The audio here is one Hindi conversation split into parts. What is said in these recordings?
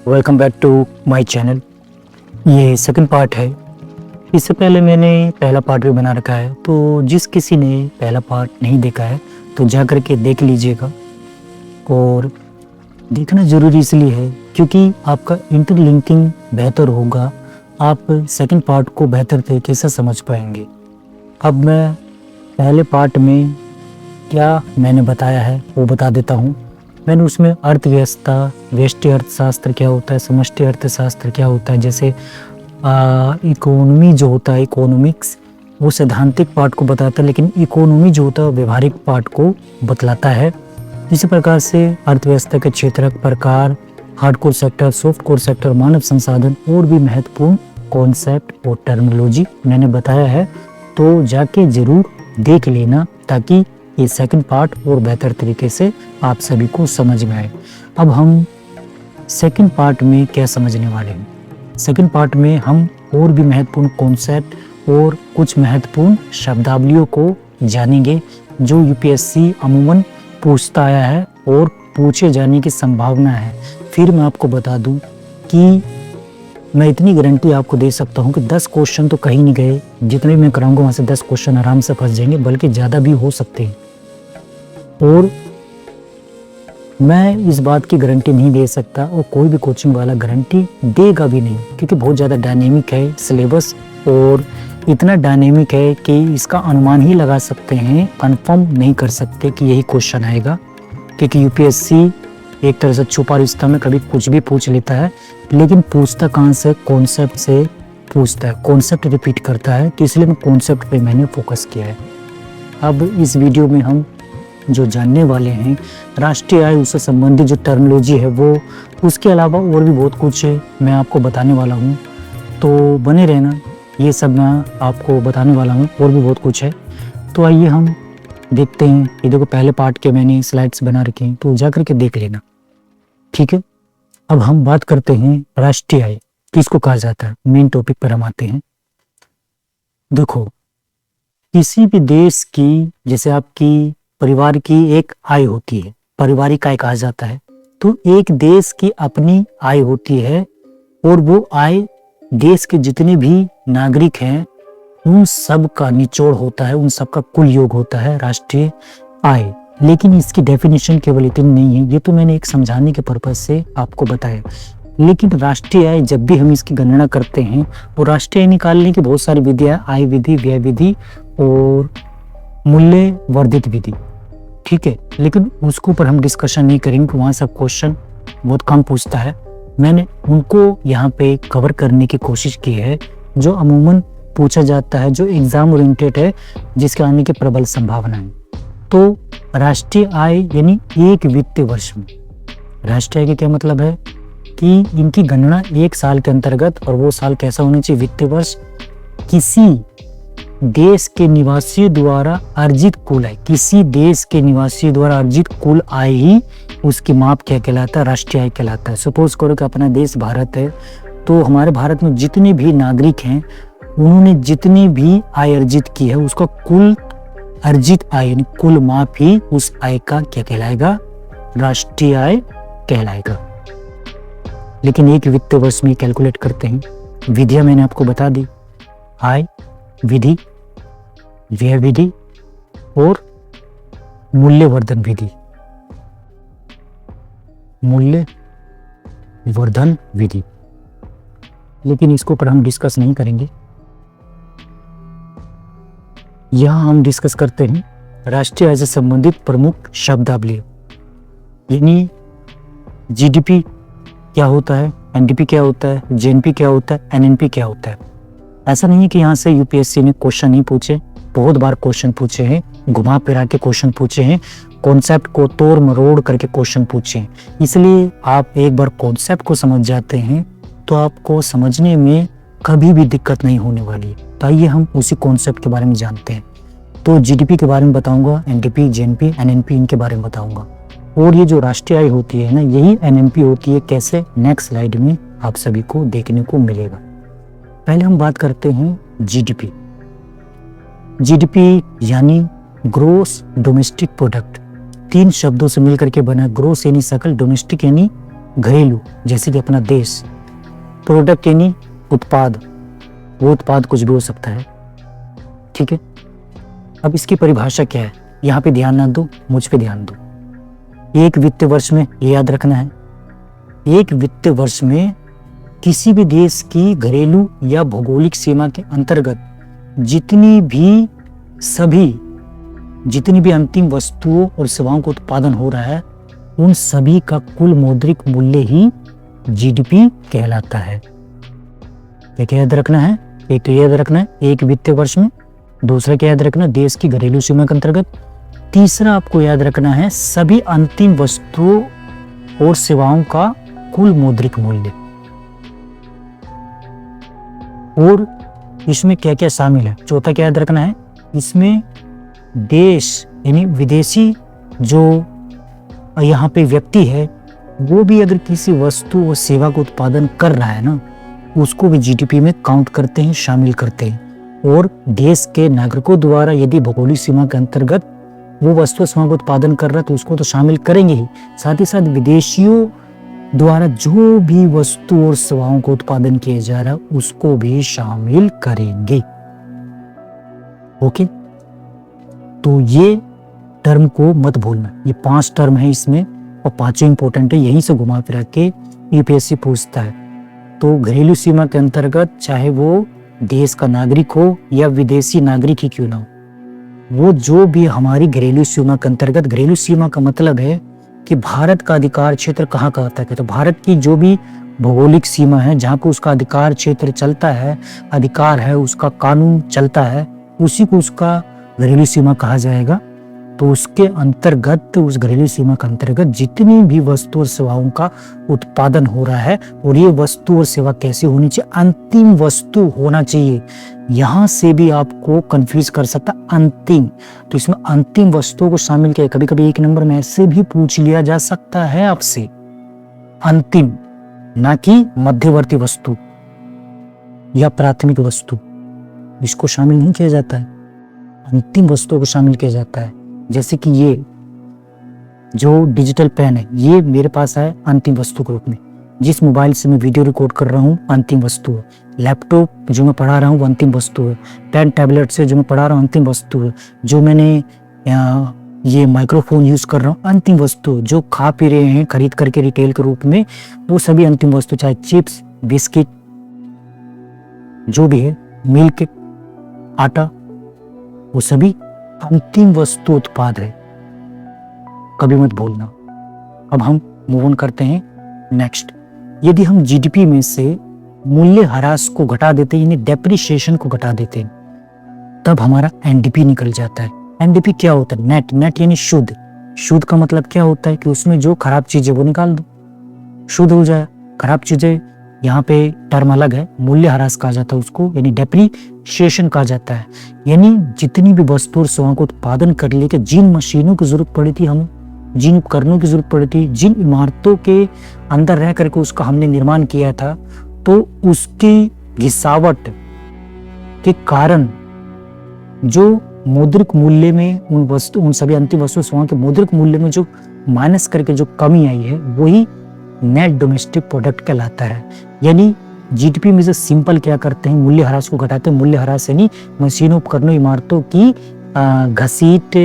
Welcome back to my channel. ये सेकंड पार्ट है। इससे पहले मैंने पहला पार्ट भी बना रखा है, तो जिस किसी ने पहला पार्ट नहीं देखा है तो जा कर के देख लीजिएगा। और देखना ज़रूरी इसलिए है क्योंकि आपका इंटरलिंकिंग बेहतर होगा, आप सेकंड पार्ट को बेहतर तरीके से समझ पाएंगे। अब मैं पहले पार्ट में क्या मैंने बताया है वो बता देता हूँ। मैंने उसमें अर्थव्यवस्था, व्यष्टि अर्थशास्त्र क्या होता है, समष्टि अर्थशास्त्र क्या होता है, जैसे इकोनॉमी जो होता है, इकोनॉमिक्स वो सैद्धांतिक पार्ट को बताता है, लेकिन इकोनॉमी जो होता है व्यवहारिक पार्ट को बतलाता है। इसी प्रकार से अर्थव्यवस्था के क्षेत्र, प्रकार, हार्डकोर सेक्टर, सॉफ्टकोर सेक्टर, मानव संसाधन और भी महत्वपूर्ण कॉन्सेप्ट और टर्मिनोलॉजी मैंने बताया है, तो जाके जरूर देख लेना ताकि ये सेकंड पार्ट और बेहतर तरीके से आप सभी को समझ में आए। अब हम सेकंड पार्ट में क्या समझने वाले हैं। सेकंड पार्ट में हम और भी महत्वपूर्ण कॉन्सेप्ट और कुछ महत्वपूर्ण शब्दावलियों को जानेंगे जो यूपीएससी अमूमन पूछता आया है और पूछे जाने की संभावना है। फिर मैं आपको बता दूं कि मैं इतनी गारंटी आपको दे सकता हूं कि 10 क्वेश्चन तो कहीं नहीं गए, जितने भी मैं कराऊंगा वहां से 10 क्वेश्चन आराम से फंस जाएंगे, बल्कि ज़्यादा भी हो सकते हैं। और मैं इस बात की गारंटी नहीं दे सकता और कोई भी कोचिंग वाला गारंटी देगा भी नहीं, क्योंकि बहुत ज़्यादा डायनेमिक है सिलेबस, और इतना डायनेमिक है कि इसका अनुमान ही लगा सकते हैं, कंफर्म नहीं कर सकते कि यही क्वेश्चन आएगा। क्योंकि यूपीएससी एक तरह से छुपा रिश्ता में कभी कुछ भी पूछ लेता है, लेकिन पूछता कहाँ से, कॉन्सेप्ट से पूछता है, कॉन्सेप्ट रिपीट करता है, तो इसलिए मैं कॉन्सेप्ट पे मैंने फोकस किया है। अब इस वीडियो में हम जो जानने वाले हैं राष्ट्रीय आय, उससे संबंधित जो टर्मिनोलॉजी है वो, उसके अलावा और भी बहुत कुछ मैं आपको बताने वाला हूँ, तो बने रहना। ये सब मैं आपको बताने वाला हूँ, और भी बहुत कुछ है। तो आइए हम देखते हैं। ये देखो पहले पार्ट के मैंने स्लाइड्स बना रखे हैं, तो जा करके देख लेना, ठीक है। अब हम बात करते हैं राष्ट्रीय आय किसको कहा जाता है। मेन टॉपिक पर हम आते हैं। देखो, किसी भी देश की, जैसे आपकी परिवार की एक आय होती है, पारिवारिक आय कहा जाता है। तो एक देश की अपनी आय होती है, और वो आय देश के जितने भी नागरिक हैं उन सब का निचोड़ होता है, उन सब का कुल योग होता है राष्ट्रीय आय। लेकिन इसकी डेफिनेशन केवल इतनी नहीं है, ये तो मैंने एक समझाने के पर्पज से आपको बताया। लेकिन राष्ट्रीय आय जब भी हम इसकी गणना करते हैं, वो राष्ट्रीय आय निकालने की बहुत सारी विधियां, आय विधि, व्यय विधि और मूल्य वर्धित विधि, ठीक है। लेकिन उसके ऊपर हम डिस्कशन नहीं करेंगे, वहाँ सब क्वेश्चन बहुत कम पूछता है। मैंने उनको यहाँ पे कवर करने की कोशिश की है जो अमूमन पूछा जाता है, जो एग्जाम ओरिएंटेड है, जिसके आने की प्रबल संभावना है। तो राष्ट्रीय आय यानी एक वित्तीय वर्ष में, राष्ट्रीय आय का क्या मतलब है कि इनकी गणना एक साल के अंतर्गत, और वो साल कैसा होना चाहिए, वित्तीय वर्ष, किसी देश के निवासी द्वारा अर्जित कुल आय, किसी देश के निवासी द्वारा अर्जित कुल आय ही उसकी माप क्या कहलाता है, राष्ट्रीय आय कहलाता है। सपोज करो कि अपना देश भारत है, तो हमारे भारत में जितने भी नागरिक हैं उन्होंने जितनी भी आय अर्जित की है, उसका कुल अर्जित आय यानी कुल माप ही उस आय का क्या कहलाएगा, राष्ट्रीय आय कहलाएगा। लेकिन एक वित्तीय वर्ष में कैलकुलेट करते हैं। विधियां मैंने आपको बता दी, आय विधि, व्यय विधि और मूल्यवर्धन विधि, मूल्य वर्धन विधि। लेकिन इसको पर हम डिस्कस नहीं करेंगे। यहां हम डिस्कस करते हैं राष्ट्रीय आय से संबंधित प्रमुख शब्दावली, यानी जीडीपी क्या होता है, एनडीपी क्या होता है, जीएनपी क्या होता है, एनएनपी क्या होता है। ऐसा नहीं है कि यहाँ से यूपीएससी ने क्वेश्चन नहीं पूछे, बहुत बार क्वेश्चन पूछे हैं, घुमा फिरा के क्वेश्चन पूछे हैं, कॉन्सेप्ट को तोड़ मरोड़ करके क्वेश्चन पूछे हैं। इसलिए आप एक बार कॉन्सेप्ट को समझ जाते हैं तो आपको समझने में कभी भी दिक्कत नहीं होने वाली है। तो आइए हम उसी कॉन्सेप्ट के बारे में जानते हैं। तो जीडीपी के बारे में बताऊंगा, एनडीपी, जीएनपी, एनएनपी, इनके बारे में बताऊंगा। और ये जो राष्ट्रीय आय होती है ना, यही एनएनपी होती है। कैसे, नेक्स्ट स्लाइड में आप सभी को देखने को मिलेगा। पहले हम बात करते हैं जीडीपी। जीडीपी यानी ग्रोस डोमेस्टिक प्रोडक्ट, 3 शब्दों से मिलकर के बना। ग्रोस यानी सकल, डोमेस्टिक यानी घरेलू, जैसे कि अपना देश, प्रोडक्ट यानी उत्पाद, वो उत्पाद कुछ भी हो सकता है, ठीक है। अब इसकी परिभाषा क्या है, यहाँ पे ध्यान ना दो, मुझ पे ध्यान दो। एक वित्तीय वर्ष में, ये याद रखना है, एक वित्तीय वर्ष में किसी भी देश की घरेलू या भौगोलिक सीमा के अंतर्गत जितनी भी अंतिम वस्तुओं और सेवाओं का उत्पादन हो रहा है, उन सभी का कुल मौद्रिक मूल्य ही जीडीपी कहलाता है। क्या याद रखना है, एक तो याद रखना है एक वित्तीय वर्ष में, दूसरा क्या याद रखना, देश की घरेलू सीमा के अंतर्गत, तीसरा आपको याद रखना है सभी अंतिम वस्तुओं और सेवाओं का कुल मौद्रिक मूल्य। और इसमें क्या क्या शामिल है, चौथा क्या याद रखना है, इसमें देश यानी विदेशी जो यहाँ पे व्यक्ति है वो भी अगर किसी वस्तु और सेवा का उत्पादन कर रहा है ना, उसको भी जीडीपी में काउंट करते हैं, शामिल करते हैं। और देश के नागरिकों द्वारा यदि भौगोलिक सीमा के अंतर्गत वो वस्तु सेवा का उत्पादन कर रहा है तो उसको तो शामिल करेंगे ही, साथ ही साथ विदेशियों द्वारा जो भी वस्तु और सेवाओं को उत्पादन किया जा रहा है उसको भी शामिल करेंगे। ओके, तो ये टर्म को मत भूलना, ये 5 टर्म है इसमें और पांचों इंपॉर्टेंट है, यहीं से घुमा फिरा के यूपीएससी पूछता है। तो घरेलू सीमा के अंतर्गत चाहे वो देश का नागरिक हो या विदेशी नागरिक ही क्यों ना हो, वो जो भी हमारी घरेलू सीमा के अंतर्गत, घरेलू सीमा का मतलब है कि भारत का अधिकार क्षेत्र कहाँ का आता है, तो भारत की जो भी भौगोलिक सीमा है जहाँ पे उसका अधिकार क्षेत्र चलता है, अधिकार है, उसका कानून चलता है, उसी को उसका घरेलू सीमा कहा जाएगा। तो उसके अंतर्गत, उस घरेलू सीमा के अंतर्गत जितनी भी वस्तु और सेवाओं का उत्पादन हो रहा है, और ये वस्तु और सेवा कैसे होनी चाहिए, अंतिम वस्तु होना चाहिए। यहाँ से भी आपको कंफ्यूज कर सकता अंतिम, तो इसमें अंतिम वस्तुओं को शामिल किया। कभी कभी एक नंबर में ऐसे भी पूछ लिया जा सकता है आपसे, अंतिम, ना कि मध्यवर्ती वस्तु या प्राथमिक वस्तु, इसको शामिल नहीं किया जाता है, अंतिम वस्तुओं को शामिल किया जाता है। जैसे कि ये जो डिजिटल पेन है, ये मेरे पास है अंतिम वस्तु के रूप में, जिस मोबाइल से मैं वीडियो रिकॉर्ड कर रहा हूँ अंतिम वस्तु है, लैपटॉप जो मैं पढ़ा रहा हूँ वो अंतिम वस्तु है, पेन टैबलेट से जो मैं पढ़ा रहा हूँ अंतिम वस्तु है, जो मैंने ये माइक्रोफोन यूज कर रहा हूँ अंतिम वस्तु, जो खा पी रहे हैं खरीद करके रिटेल के रूप में वो सभी अंतिम वस्तु, चाहे चिप्स, बिस्किट, जो भी है, मिल्क, आटा, वो सभी अंतिम वस्तु उत्पाद है, कभी मत भूलना। अब हम मूव ऑन करते हैं नेक्स्ट। यदि हम जीडीपी में से मूल्य ह्रास को घटा देते हैं, यानी डेप्रिसिएशन को घटा देते हैं, तब हमारा एनडीपी निकल जाता है। एनडीपी क्या होता है, नेट, नेट यानी शुद्ध। शुद्ध का मतलब क्या होता है कि उसमें जो खराब चीजें वो निकाल दो, शुद्ध हो जाए। खराब चीजें, यहाँ पे टर्म अलग है, मूल्य ह्रास कहा जाता है उसको, यानी डेप्रिसिएशन कहा जाता है। यानी जितनी भी वस्तु और सेवाओं को उत्पादन कर लेके जिन मशीनों की जरूरत पड़ी थी हमें, जिन उपकरणों की जरूरत पड़ी थी, जिन इमारतों के अंदर रह करके उसका हमने निर्माण किया था, तो उसकी घिसावट के कारण जो मौद्रिक मूल्य में उन सभी अंतिम वस्तु सेवाओं के मौद्रिक मूल्य में जो माइनस करके जो कमी आई है, वही नेट डोमेस्टिक प्रोडक्ट कहलाता है। यानी जीडीपी में से सिंपल क्या करते हैं, मूल्य ह्रास को घटाते हैं। मूल्य ह्रास यानी मशीनों, उपकरणों, इमारतों की घसीट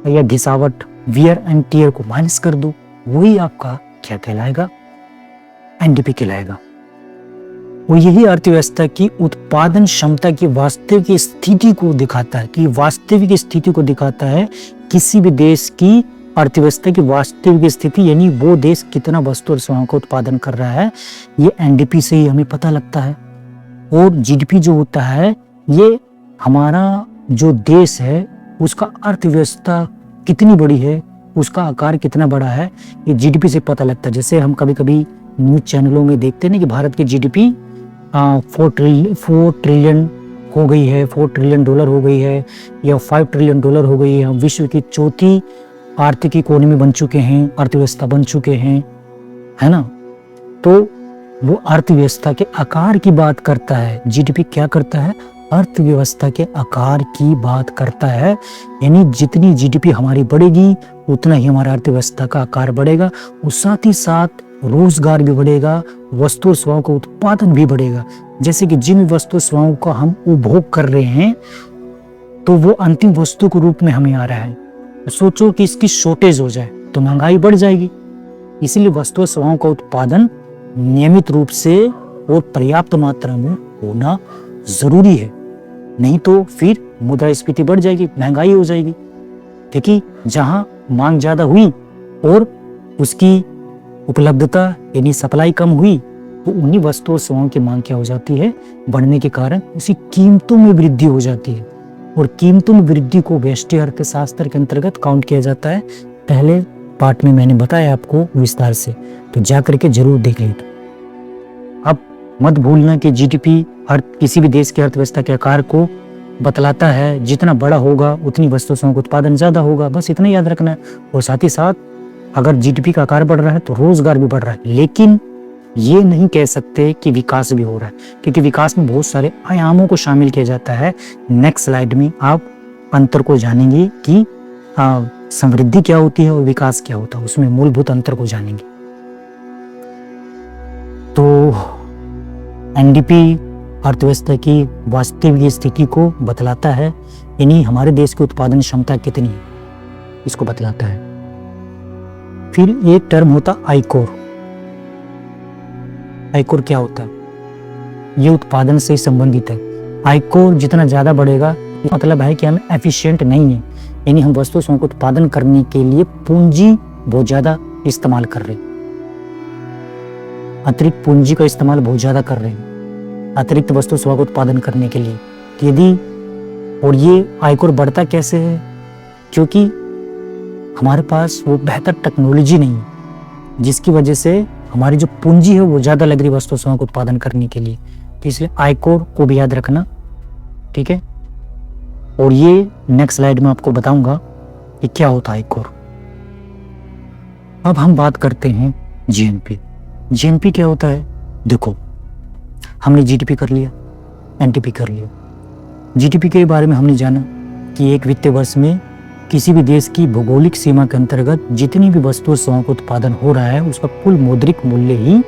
या घिसावट, वियर एंड टियर को माइनस कर दो, वही आपका क्या कहलाएगा, एनडीपी कहलाएगा। वो यही अर्थव्यवस्था की उत्पादन क्षमता की वास्तविक स्थिति को दिखाता है, कि वास्तविक स्थिति को दिखाता है किसी भी देश की अर्थव्यवस्था की वास्तविक स्थिति, यानी वो देश कितना वस्तु और सेवाओं का उत्पादन कर रहा है, ये एनडीपी से ही हमें पता लगता है। और जीडीपी जो होता है, ये हमारा जो देश है उसका अर्थव्यवस्था कितनी बड़ी है, उसका आकार कितना बड़ा है, ये जीडीपी से पता लगता है। जैसे हम कभी कभी न्यूज चैनलों में देखते हैं कि भारत की जीडीपी 4 ट्रिलियन हो गई है, $4 ट्रिलियन हो गई है, या $5 ट्रिलियन हो गई है। हम विश्व की चौथी आर्थिक इकोनॉमी बन चुके हैं, अर्थव्यवस्था बन चुके हैं, है ना। तो वो अर्थव्यवस्था के आकार की बात करता है। जीडीपी क्या करता है, अर्थव्यवस्था के आकार की बात करता है। यानी जितनी जीडीपी हमारी बढ़ेगी उतना ही हमारा अर्थव्यवस्था का आकार बढ़ेगा। और साथ ही साथ रोजगार भी बढ़ेगा, वस्तु और सेवाओं का उत्पादन भी बढ़ेगा। जैसे कि जिन वस्तु सेवाओं का हम उपभोग कर रहे हैं तो वो अंतिम वस्तु के रूप में हमें आ रहा है। सोचो कि इसकी शॉर्टेज हो जाए तो महंगाई बढ़ जाएगी। इसीलिए वस्तु और सेवाओं का उत्पादन नियमित रूप से और पर्याप्त मात्रा में होना जरूरी है, नहीं तो फिर मुद्रास्फीति बढ़ जाएगी, महंगाई हो जाएगी। क्योंकि जहां मांग ज्यादा हुई और उसकी उपलब्धता यानी सप्लाई कम हुई तो उन्हीं वस्तुओं और सेवाओं की मांग क्या हो जाती है, बढ़ने के कारण उसी कीमतों में वृद्धि हो जाती है। और कीमतों में वृद्धि को व्यष्टि अर्थशास्त्र के अंतर्गत काउंट किया जाता है। पहले पार्ट में मैंने बताया आपको विस्तार से, तो जाकर के जरूर देख लेना। अब मत भूलना कि जीडीपी हर किसी भी देश की अर्थव्यवस्था के आकार को बतलाता है। जितना बड़ा होगा उतनी वस्तु सेवाओं का उत्पादन ज्यादा होगा, बस इतना याद रखना है। और साथ ही साथ अगर जीडीपी का आकार बढ़ रहा है तो रोजगार भी बढ़ रहा है। लेकिन ये नहीं कह सकते कि विकास भी हो रहा है, क्योंकि विकास में बहुत सारे आयामों को शामिल किया जाता है। नेक्स्ट स्लाइड में आप अंतर को जानेंगे कि समृद्धि क्या होती है और विकास क्या होता है, उसमें मूलभूत अंतर को जानेंगे। तो एनडीपी अर्थव्यवस्था की वास्तविक स्थिति को बतलाता है, यानी हमारे देश की उत्पादन क्षमता कितनी है इसको बतलाता है। फिर एक टर्म होता आयकोर। आयकोर क्या होता है? ये उत्पादन से संबंधित है। आयकोर जितना ज्यादा बढ़ेगा मतलब है कि हम एफिशिएंट नहीं है, यानी हम वस्तु सेवाओं को उत्पादन करने के लिए पूंजी बहुत ज्यादा इस्तेमाल कर रहे हैं, अतिरिक्त पूंजी का इस्तेमाल बहुत ज्यादा कर रहे हैं अतिरिक्त वस्तु सेवा को उत्पादन करने के लिए। यदि और ये आयकोर बढ़ता कैसे है? क्योंकि हमारे पास वो बेहतर टेक्नोलॉजी नहीं है, जिसकी वजह से हमारी जो पूंजी है वो ज्यादा लग रही वस्तु सेवा को उत्पादन करने के लिए। तो इसलिए आयकोर को भी याद रखना, ठीक है। और ये नेक्स्ट स्लाइड में आपको बताऊंगा कि क्या होता है आयकोर। अब हम बात करते हैं जीएनपी। जीएनपी क्या होता है? देखो, हमने जीडीपी कर लिया, एनटीपी कर लिया। जीडीपी के बारे में हमने जाना कि एक वित्तीय वर्ष में किसी भी देश की भौगोलिक सीमा के अंतर्गत जितनी भी वस्तु और सेवाओं का उत्पादन हो रहा है उसका कुल मौद्रिक मूल्य ही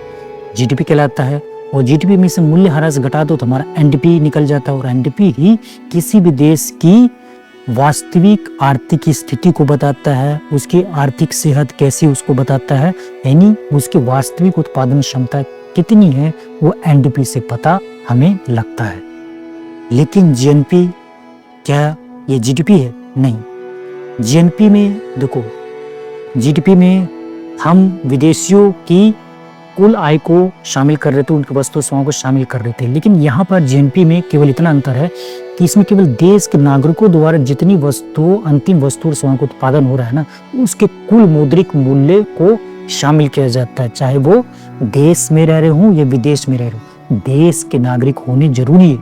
जीडीपी कहलाता है। और जीडीपी में से मूल्य ह्रास घटा दो तो हमारा एनडीपी निकल जाता है। और एनडीपी ही किसी भी देश की वास्तविक आर्थिक स्थिति को बताता है, उसकी आर्थिक सेहत कैसी उसको बताता है, यानी उसकी वास्तविक उत्पादन क्षमता कितनी है वो एनडीपी से पता हमें लगता है। लेकिन जीएनपी क्या ये जीडीपी है? नहीं। जीएनपी में देखो, जीडीपी में हम विदेशियों की कुल आय को शामिल कर रहे थे, उनकी वस्तु सेवाओं को शामिल कर रहे थे। लेकिन यहाँ पर जीएनपी में केवल इतना अंतर है कि इसमें केवल देश के नागरिकों द्वारा जितनी अंतिम वस्तु और सेवाओं का उत्पादन हो रहा है ना, उसके कुल मौद्रिक मूल्य को शामिल किया जाता है, चाहे वो देश में रह रहे हों या विदेश में रह रहे हों। देश के नागरिक होने जरूरी है,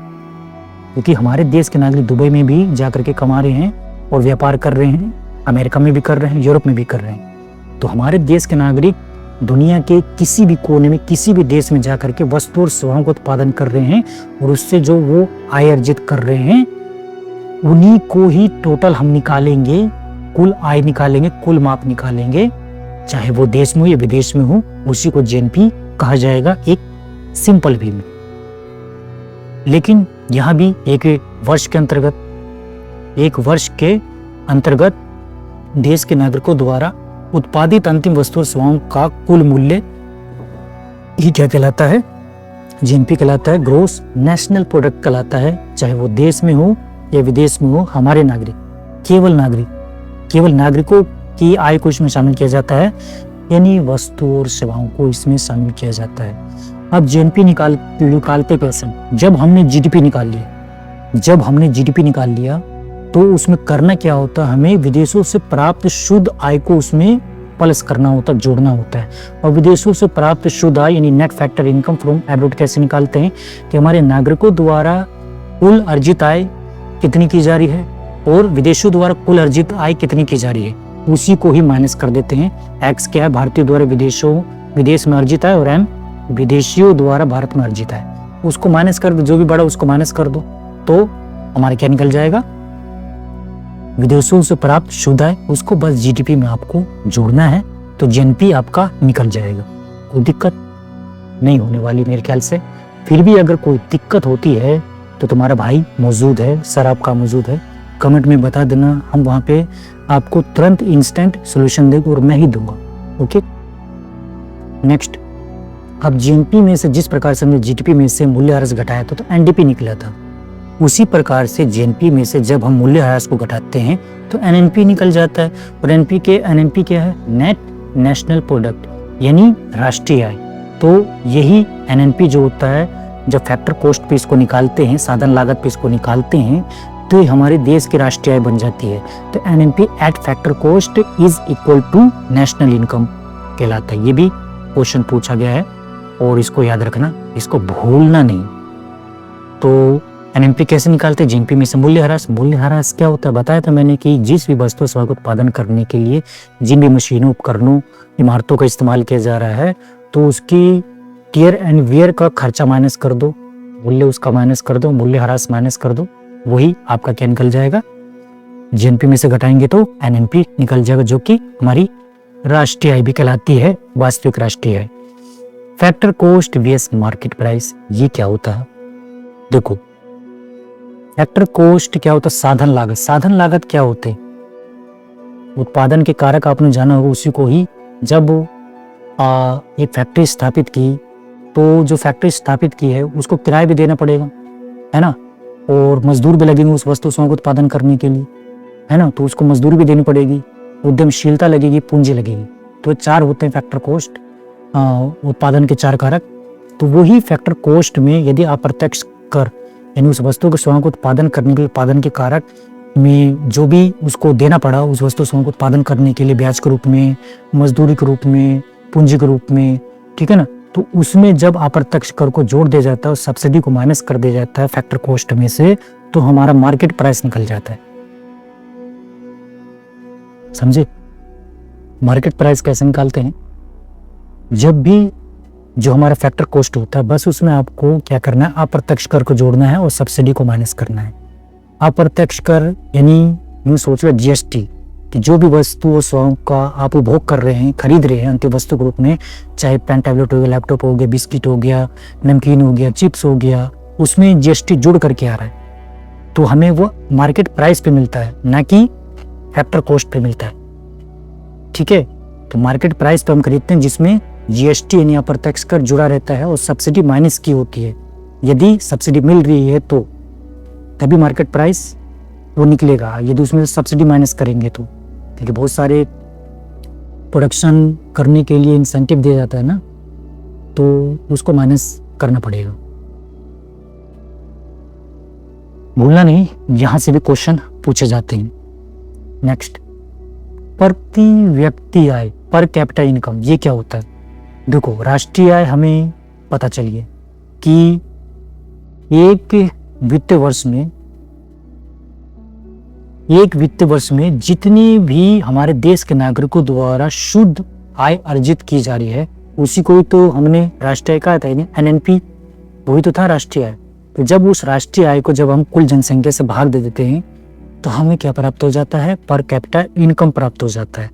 क्योंकि हमारे देश के नागरिक दुबई में भी जाकर के कमा रहे हैं और व्यापार कर रहे हैं, अमेरिका में भी कर रहे हैं, यूरोप में भी कर रहे हैं। तो हमारे देश के नागरिक दुनिया के किसी भी कोने में किसी भी देश में जाकर के वस्तु और सेवाओं का उत्पादन कर रहे हैं और उससे जो वो आय अर्जित कर रहे हैं उन्हीं को ही टोटल हम निकालेंगे, कुल आय निकालेंगे, कुल माप निकालेंगे, चाहे वो देश में हो या विदेश में हो, उसी को जीएनपी कहा जाएगा एक सिंपल वे में। लेकिन यहाँ भी एक वर्ष के अंतर्गत देश के नागरिकों द्वारा उत्पादित अंतिम वस्तु और सेवाओं का कुल मूल्य ही क्या कहलाता है? जीएनपी कहलाता है। ग्रोस नेशनल प्रोडक्ट कहलाता है, चाहे वो देश में हो या विदेश में हो। हमारे नागरिक, केवल नागरिकों की आय को इसमें शामिल किया जाता है, यानी वस्तु और सेवाओं को इसमें शामिल किया जाता है। अब जीएनपी निकालते कैसे? जब हमने जीडीपी निकाल लिया तो उसमें करना क्या होता है? हमें विदेशों से प्राप्त शुद्ध आय को उसमें प्लस करना होता है, जोड़ना होता है। और विदेशों से प्राप्त शुद्ध आय यानी net factor income from abroad कैसे निकालते हैं कि हमारे नागरिकों द्वारा कुल अर्जित आय कितनी की जा रही है और विदेशों द्वारा कुल अर्जित आय कितनी की जा रही है, उसी को ही माइनस कर देते हैं। एक्स क्या है? भारतीयों द्वारा विदेश में अर्जित आय, और एम विदेशियों द्वारा भारत में अर्जित आय। उसको माइनस कर दो, जो भी बड़ा उसको माइनस कर दो, तो हमारे क्या निकल जाएगा? विदेशों से प्राप्त शुद्ध आय। उसको बस जीडीपी में आपको जोड़ना है तो जीएनपी आपका निकल जाएगा। कोई दिक्कत नहीं होने वाली मेरे ख्याल से। फिर भी अगर कोई दिक्कत होती है तो तुम्हारा भाई मौजूद है, सर आपका मौजूद है, कमेंट में बता देना, हम वहाँ पे आपको तुरंत इंस्टेंट सोल्यूशन देंगे और मैं ही दूंगा। ओके, नेक्स्ट, अब जीएनपी में से जिस प्रकार से हमने जीटीपी में से मूल्यह्रास घटाया था तो एनडीपी निकला था, उसी प्रकार से जीएनपी में से जब हम मूल्यह्रास को घटाते हैं तो एनएनपी निकल जाता है। और एनएनपी क्या है? नेट नेशनल प्रोडक्ट, यानी राष्ट्रीय आय। तो यही एनएनपी जो होता है, जब फैक्टर कॉस्ट पे इसको निकालते हैं, साधन लागत पे इसको निकालते हैं, तो ये हमारे देश की राष्ट्रीय आय बन जाती है। तो NNP at factor cost is equal to national income कहलाता है। ये भी क्वेश्चन पूछा गया है और इसको याद रखना, इसको भूलना नहीं। तो एनएनपी कैसे निकालते हैं? जीएनपी में से मूल्यह्रास। मूल्यह्रास क्या होता है? बताया था मैंने कि जिस भी वस्तु सेवा का उत्पादन करने के लिए जिन भी मशीनों, उपकरणों, इमारतों का इस्तेमाल किया जा रहा है, तो उसकी टियर एंड वियर का खर्चा माइनस कर दो, मूल्य उसका माइनस कर दो, मूल्यह्रास माइनस कर दो, वही आपका क्या निकल जाएगा? जीएनपी में से घटाएंगे तो एनएनपी निकल जाएगा, जो कि हमारी राष्ट्रीय आय भी कहलाती है, वास्तविक राष्ट्रीय आय। Factor cost VS market price, ये क्या होता है? देखो, फैक्टर कॉस्ट क्या होता है? साधन लागत। साधन लागत क्या होते हैं? उत्पादन के कारक आपने जाना होगा, उसी को ही जब एक फैक्ट्री स्थापित की, तो जो फैक्ट्री स्थापित की है उसको किराया भी देना पड़ेगा, है ना, और मजदूर भी लगेंगे उस वस्तु को उत्पादन करने के लिए, है ना, तो उसको मजदूरी भी देनी पड़ेगी, उद्यमशीलता लगेगी, पूंजी लगेगी। तो 4 होते हैं फैक्टर कॉस्ट, उत्पादन के 4 कारक। तो वही फैक्टर कॉस्ट में यदि अप्रत्यक्ष कर, यानी उस वस्तु के स्वयं को उत्पादन करने के लिए उत्पादन के कारक में जो भी उसको देना पड़ा उस वस्तु स्वयं को उत्पादन करने के लिए, ब्याज के रूप में, मजदूरी के रूप में, पूंजी के रूप में, ठीक है ना, तो उसमें जब अप्रत्यक्ष कर को जोड़ दिया जाता है और सब्सिडी को माइनस कर दिया जाता है फैक्टर कॉस्ट में से, तो हमारा मार्केट प्राइस निकल जाता है। समझे? मार्केट प्राइस कैसे निकालते हैं? जब भी जो हमारा फैक्टर कॉस्ट होता है, बस उसमें आपको क्या करना है? अप्रत्यक्ष कर को जोड़ना है और सब्सिडी को माइनस करना है। अप्रत्यक्ष कर यानी यूं सोच लो जीएसटी, कि जो भी वस्तु स्वयं का आप उपभोग कर रहे हैं, खरीद रहे हैं अंतिम वस्तु के रूप में, चाहे पेन टैबलेट हो गया, लैपटॉप हो गया, बिस्किट हो गया, नमकीन हो गया, चिप्स हो गया, उसमें जीएसटी जुड़ करके आ रहा है, तो हमें वो मार्केट प्राइस पे मिलता है, ना कि फैक्टर कॉस्ट पे मिलता है। ठीक है, तो मार्केट प्राइस पे हम खरीदते हैं जिसमें जीएसटी यानी अप्रत्यक्ष कर जुड़ा रहता है और सब्सिडी माइनस की होती है। यदि सब्सिडी मिल रही है तो तभी मार्केट प्राइस वो निकलेगा, यदि उसमें सब्सिडी माइनस करेंगे तो, क्योंकि बहुत सारे प्रोडक्शन करने के लिए इंसेंटिव दिया जाता है ना, तो उसको माइनस करना पड़ेगा। भूलना नहीं, यहां से भी क्वेश्चन पूछे जाते हैं। नेक्स्ट, प्रति व्यक्ति आय, पर कैपिटा इनकम, ये क्या होता है? देखो, राष्ट्रीय आय हमें पता चलिए कि एक वित्तीय वर्ष में जितनी भी हमारे देश के नागरिकों द्वारा शुद्ध आय अर्जित की जा रही है, उसी को ही तो हमने राष्ट्रीय आय कहा था, एनएनपी, वही तो था राष्ट्रीय आय। तो जब उस राष्ट्रीय आय को जब हम कुल जनसंख्या से भाग दे देते हैं तो हमें क्या प्राप्त हो जाता है? पर कैपिटा इनकम प्राप्त हो जाता है।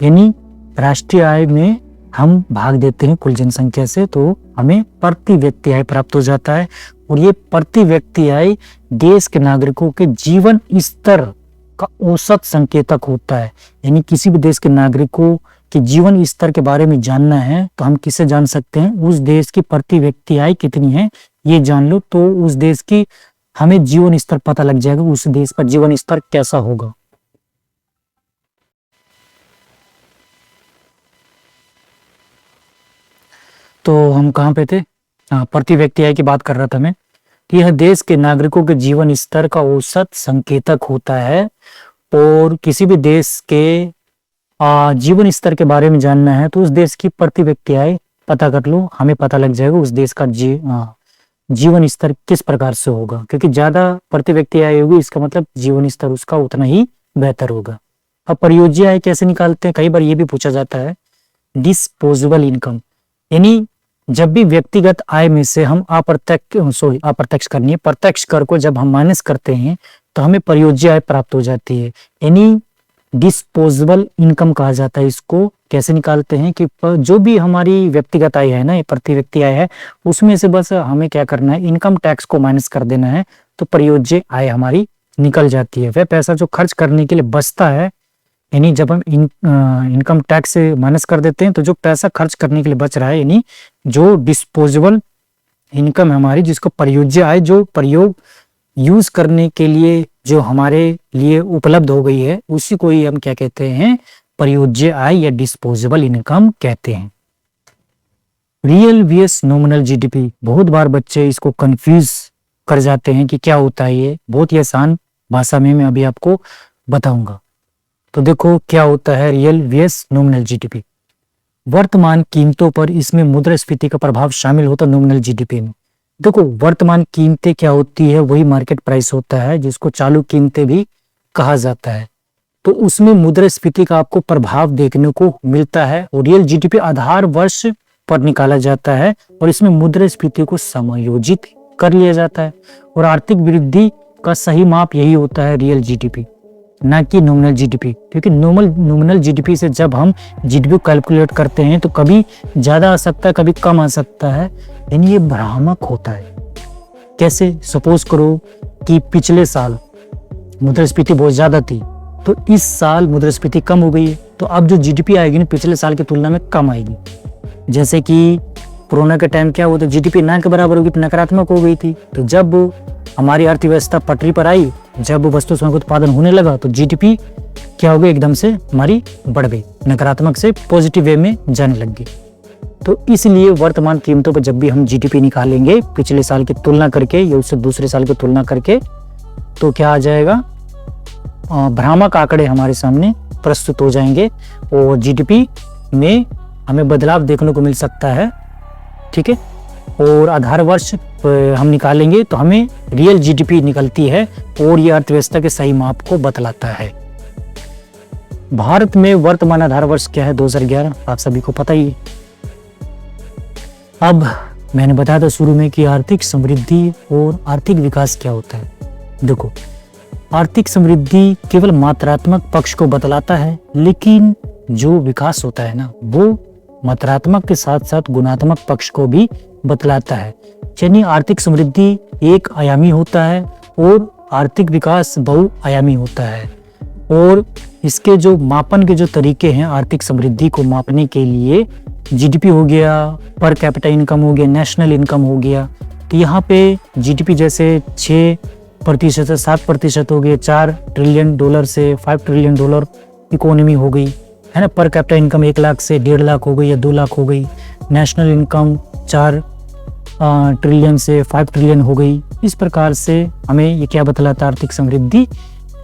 यानी राष्ट्रीय आय में हम भाग देते हैं कुल जनसंख्या से, तो हमें प्रति व्यक्ति आय प्राप्त हो जाता है। और ये प्रति व्यक्ति आय देश के नागरिकों के जीवन स्तर का औसत संकेतक होता है। यानी किसी भी देश के नागरिकों के जीवन स्तर के बारे में जानना है तो हम किसे जान सकते हैं? उस देश की प्रति व्यक्ति आय कितनी है ये जान लो, तो उस देश की हमें जीवन स्तर पता लग जाएगा, उस देश का जीवन स्तर कैसा होगा। तो हम कहाँ पे थे? प्रति व्यक्ति आय की बात कर रहा था मैं, कि यह देश के नागरिकों के जीवन स्तर का औसत संकेतक होता है। और किसी भी देश के जीवन स्तर के बारे में जानना है तो उस देश की प्रति व्यक्ति आय पता कर लो, हमें पता लग जाएगा उस देश का जीवन स्तर किस प्रकार से होगा। क्योंकि ज्यादा प्रति व्यक्ति आय होगी, इसका मतलब जीवन स्तर उसका उतना ही बेहतर होगा। अब परियोज्य आय कैसे निकालते हैं? कई बार ये भी पूछा जाता है। डिस्पोजेबल इनकम, यानी जब भी व्यक्तिगत आय में से हम अप्रत्यक्ष करनी है, प्रत्यक्ष कर को जब हम माइनस करते हैं तो हमें परियोज्य आय प्राप्त हो जाती है। यानी डिस्पोजेबल इनकम कहा जाता है। इसको कैसे निकालते हैं कि जो भी हमारी व्यक्तिगत आय है ना, ये प्रति व्यक्ति आय है, उसमें से बस हमें क्या करना है, इनकम टैक्स को माइनस कर देना है, तो परियोज्य आय हमारी निकल जाती है। वह पैसा जो खर्च करने के लिए बचता है, यानी जब हम इनकम टैक्स से माइनस कर देते हैं, तो जो पैसा खर्च करने के लिए बच रहा है, यानी जो डिस्पोजेबल इनकम है हमारी, जिसको परियोज्य आय, जो प्रयोग यूज करने के लिए जो हमारे लिए उपलब्ध हो गई है, उसी को ही हम क्या कहते हैं, परियोज्य आय या डिस्पोजेबल इनकम कहते हैं। रियल वीएस नॉमिनल जीडीपी, बहुत बार बच्चे इसको कंफ्यूज कर जाते हैं कि क्या होता है। ये बहुत ही आसान भाषा में मैं अभी आपको बताऊंगा। तो देखो क्या होता है रियल वीएस नॉमिनल जीडीपी। वर्तमान कीमतों पर इसमें मुद्रास्फीति का प्रभाव शामिल होता है नॉमिनल जीडीपी में। देखो वर्तमान कीमतें क्या होती है, वही मार्केट प्राइस होता है, जिसको चालू कीमतें भी कहा जाता है। तो उसमें मुद्रास्फीति का आपको प्रभाव देखने को मिलता है, और रियल जीडीपी आधार वर्ष पर निकाला जाता है, और इसमें मुद्रास्फीति को समायोजित कर लिया जाता है। और आर्थिक वृद्धि का सही माप यही होता है रियल जीडीपी, ना कि नॉमिनल जीडीपी। क्योंकि नॉमिनल जीडीपी से जब हम जीडीपी कैलकुलेट करते हैं तो कभी ज्यादा आ सकता है, कभी कम आ सकता है, यानी ये भ्रामक होता है। कैसे? सपोज करो कि पिछले साल मुद्रास्फीति बहुत ज्यादा थी, तो इस साल मुद्रास्फीति कम हो गई है, तो अब जो जीडीपी आएगी ना पिछले साल की तुलना में कम आएगी। जैसे कि कोरोना के टाइम क्या हुआ, तो जीडीपी ना के बराबर होगी, नकारात्मक हो गई थी। तो जब हमारी अर्थव्यवस्था पटरी पर आई, जब वस्तु सेवा का उत्पादन होने लगा, तो जीडीपी क्या हो गई, एकदम से हमारी बढ़ गई, नकारात्मक से पॉजिटिव वे में जाने लग गई। तो इसलिए वर्तमान कीमतों पर जब भी हम जीडीपी निकालेंगे पिछले साल की तुलना करके या उससे दूसरे साल की तुलना करके, तो क्या आ जाएगा, भ्रामक आंकड़े हमारे सामने प्रस्तुत हो जाएंगे, और जीडीपी में हमें बदलाव देखने को मिल सकता है। ठीक है, और आधार वर्ष हम निकालेंगे तो हमें रियल जीडीपी निकलती है, और ये अर्थव्यवस्था के सही माप को बतलाता है। भारत में वर्तमान आधार वर्ष क्या है, 2011, आप सभी को पता ही है। अब मैंने बताया था शुरू में कि आर्थिक समृद्धि और आर्थिक विकास क्या होता है। देखो आर्थिक समृद्धि केवल मात्रात्मक पक्ष को बतलाता है, लेकिन जो विकास होता है ना, वो मात्रात्मक के साथ साथ गुणात्मक पक्ष को भी बतलाता है। यानी आर्थिक समृद्धि एक आयामी होता है और आर्थिक विकास बहुआयामी होता है। और इसके जो मापन के जो तरीके हैं आर्थिक समृद्धि को मापने के लिए, जीडीपी हो गया, पर कैपिटा इनकम हो गया, नेशनल इनकम हो गया। तो यहाँ पे जीडीपी जैसे 6% से 7% हो गए, $4 ट्रिलियन से $5 ट्रिलियन इकोनॉमी हो गई है ना। पर कैपिटा इनकम 1 लाख से 1.5 लाख हो गई या 2 लाख हो गई। नेशनल इनकम 4 ट्रिलियन से 5 ट्रिलियन हो गई। इस प्रकार से हमें ये क्या बतलाता है, आर्थिक समृद्धि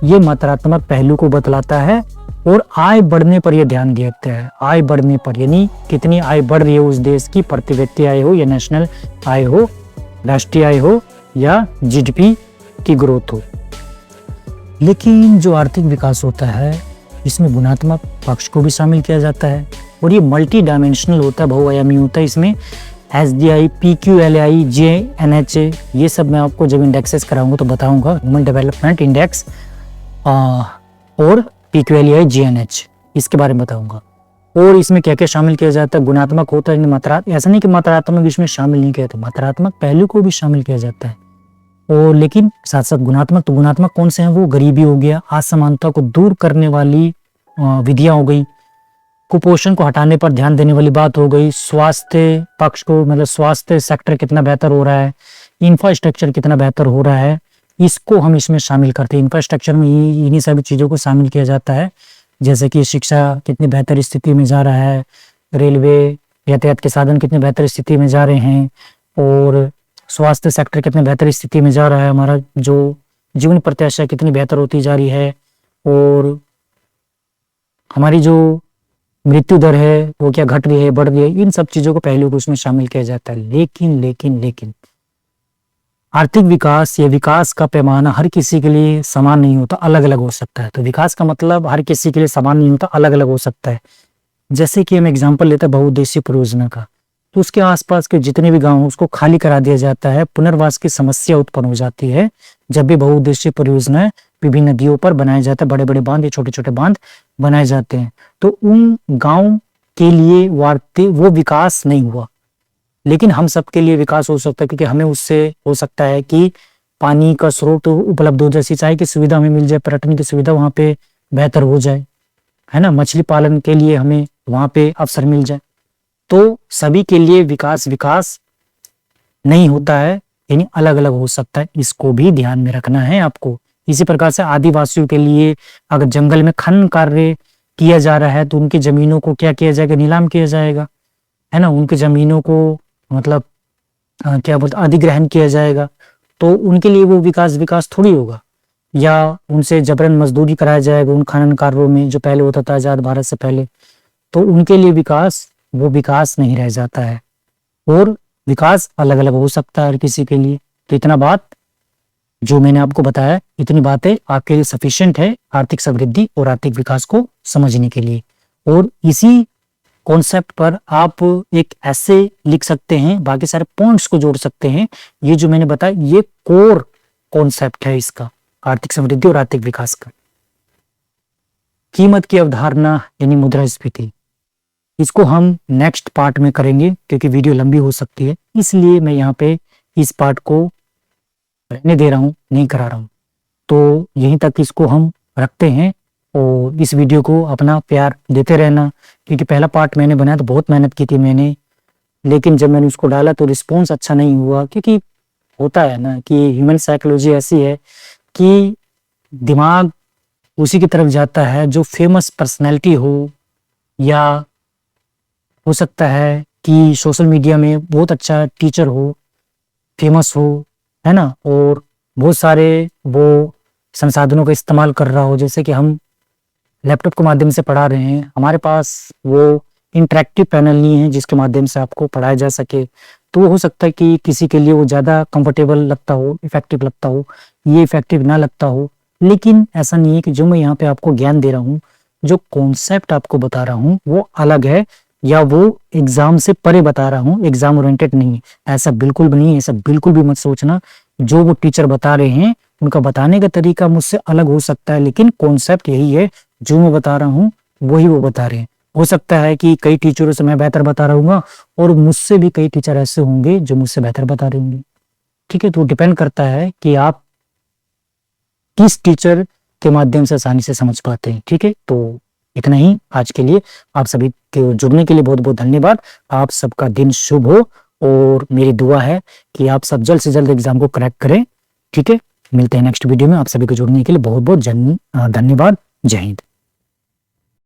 ये मात्रात्मक पहलू को बतलाता है। और आय बढ़ने पर यह ध्यान देता है, आय बढ़ने पर यानी कितनी आय बढ़ रही है उस देश की, प्रति व्यक्ति आय हो या नेशनल आय हो, राष्ट्रीय आय हो या जीडीपी की ग्रोथ हो। लेकिन जो आर्थिक विकास होता है इसमें गुणात्मक पक्ष को भी शामिल किया जाता है, और ये मल्टी डायमेंशनल होता है, बहुआयामी होता है। इसमें SDI, PQLI, JNH, ये सब मैं आपको जब इंडेक्सेस कराऊंगा तो बताऊंगा, ह्यूमन डेवलपमेंट इंडेक्स और PQLI, JNH, इसके बारे में बताऊंगा। और इसमें क्या क्या शामिल किया जाता है, गुणात्मक होता है, मात्रात्मक, ऐसा नहीं कि मात्रात्मक इसमें शामिल नहीं किया, तो मात्रात्मक पहलू को भी शामिल किया जाता है। और लेकिन साथ साथ गुणात्मक, तो गुणात्मक कौन से हैं, वो गरीबी हो गया, असमानता को दूर करने वाली विधियां हो गई, कुपोषण को हटाने पर ध्यान देने वाली बात हो गई, स्वास्थ्य पक्ष को, मतलब स्वास्थ्य सेक्टर कितना बेहतर हो रहा है, इंफ्रास्ट्रक्चर कितना बेहतर हो रहा है, इसको हम इसमें शामिल करते हैं। इंफ्रास्ट्रक्चर में इन्हीं सभी चीज़ों को शामिल किया जाता है, जैसे कि शिक्षा कितनी बेहतर स्थिति में जा रहा है, रेलवे यातायात के साधन कितने बेहतर स्थिति में जा रहे हैं, और स्वास्थ्य सेक्टर कितने बेहतर स्थिति में जा रहा है, हमारा जो जीवन प्रत्याशा कितनी बेहतर होती जा रही है, और हमारी जो मृत्यु दर है वो क्या घट रही है, बढ़ रही है। इन सब चीजों को पहलू को उसमें शामिल किया जाता है। लेकिन आर्थिक विकास या विकास का पैमाना हर किसी के लिए समान नहीं होता, अलग अलग हो सकता है। तो विकास का मतलब हर किसी के लिए समान नहीं होता, अलग अलग हो सकता है। जैसे कि हम एग्जाम्पल लेते हैं बहुउद्देशीय परियोजना का, तो उसके आसपास के जितने भी गांव उसको खाली करा दिया जाता है, पुनर्वास की समस्या उत्पन्न हो जाती है जब भी बहुउद्देशीय परियोजनाएं विभिन्न नदियों पर बनाए जाते हैं, बड़े बड़े बांध या छोटे छोटे बांध बनाए जाते हैं। तो उन गांव के लिए वो विकास नहीं हुआ, लेकिन हम सबके लिए विकास हो सकता है, क्योंकि हमें उससे हो सकता है कि पानी का स्रोत उपलब्ध हो जाए, सिंचाई की सुविधा हमें मिल जाए, पर्यटन की सुविधा वहां पे बेहतर हो जाए, है ना, मछली पालन के लिए हमें वहां पे अवसर मिल जाए। तो सभी के लिए विकास विकास नहीं होता है, यानी अलग अलग हो सकता है, इसको भी ध्यान में रखना है आपको। इसी प्रकार से आदिवासियों के लिए अगर जंगल में खनन कार्य किया जा रहा है तो उनकी जमीनों को क्या किया जाएगा, नीलाम किया जाएगा, है ना, उनकी जमीनों को मतलब क्या बोलते अधिग्रहण किया जाएगा, तो उनके लिए वो विकास विकास थोड़ी होगा। या उनसे जबरन मजदूरी कराया जाएगा उन खनन कार्यों में, जो पहले होता था आजाद भारत से पहले, तो उनके लिए विकास वो विकास नहीं रह जाता है। और विकास अलग अलग हो सकता है हर किसी के लिए। तो इतना बात जो मैंने आपको बताया, इतनी बातें आपके लिए सफिशिएंट है आर्थिक समृद्धि और आर्थिक विकास को समझने के लिए। और इसी कॉन्सेप्ट पर आप एक ऐसे लिख सकते हैं, बाकी सारे पॉइंट्स को जोड़ सकते हैं। ये जो मैंने बताया ये कोर कॉन्सेप्ट है इसका, आर्थिक समृद्धि और आर्थिक विकास का। कीमत की अवधारणा यानी मुद्रास्फीति, इसको हम नेक्स्ट पार्ट में करेंगे, क्योंकि वीडियो लंबी हो सकती है, इसलिए मैं यहाँ पे इस पार्ट को रहने दे रहा हूँ, नहीं करा रहा हूँ। तो यहीं तक इसको हम रखते हैं, और इस वीडियो को अपना प्यार देते रहना, क्योंकि पहला पार्ट मैंने बनाया तो बहुत मेहनत की थी मैंने, लेकिन जब मैंने उसको डाला तो रिस्पॉन्स अच्छा नहीं हुआ। क्योंकि होता है ना कि ह्यूमन साइकोलॉजी ऐसी है कि दिमाग उसी की तरफ जाता है जो फेमस पर्सनैलिटी हो, या हो सकता है कि सोशल मीडिया में बहुत अच्छा टीचर हो, फेमस हो, है ना, और बहुत सारे वो संसाधनों का इस्तेमाल कर रहा हो। जैसे कि हम लैपटॉप के माध्यम से पढ़ा रहे हैं, हमारे पास वो इंटरेक्टिव पैनल नहीं है जिसके माध्यम से आपको पढ़ाया जा सके, तो वो हो सकता है कि किसी के लिए वो ज़्यादा कंफर्टेबल लगता हो, इफेक्टिव लगता हो, ये इफेक्टिव ना लगता हो। लेकिन ऐसा नहीं है कि जो मैं यहाँ पे आपको ज्ञान दे रहा हूँ, जो कॉन्सेप्ट आपको बता रहा हूँ वो अलग है, या वो एग्जाम से परे बता रहा हूँ, एग्जाम ओरिएंटेड नहीं है, ऐसा बिल्कुल भी नहीं है। ऐसा बिल्कुल भी मत सोचना। जो वो टीचर बता रहे हैं उनका बताने का तरीका मुझसे अलग हो सकता है, लेकिन कॉन्सेप्ट यही है, जो मैं बता रहा हूँ वही वो बता रहे हैं। हो सकता है कि कई टीचरों से मैं बेहतर बता रहा हूँ, और मुझसे भी कई टीचर ऐसे होंगे जो मुझसे बेहतर बता रहे होंगे। ठीक है, तो डिपेंड करता है कि आप किस टीचर के माध्यम से आसानी से समझ पाते हैं। ठीक है, तो इतना ही आज के लिए। आप सभी के जुड़ने के लिए बहुत बहुत धन्यवाद। आप सबका दिन शुभ हो, और मेरी दुआ है कि आप सब जल्द से जल्द एग्जाम को क्रैक करें। ठीक है, मिलते हैं नेक्स्ट वीडियो में। आप सभी को जुड़ने के लिए बहुत बहुत धन्यवाद। जय हिंद।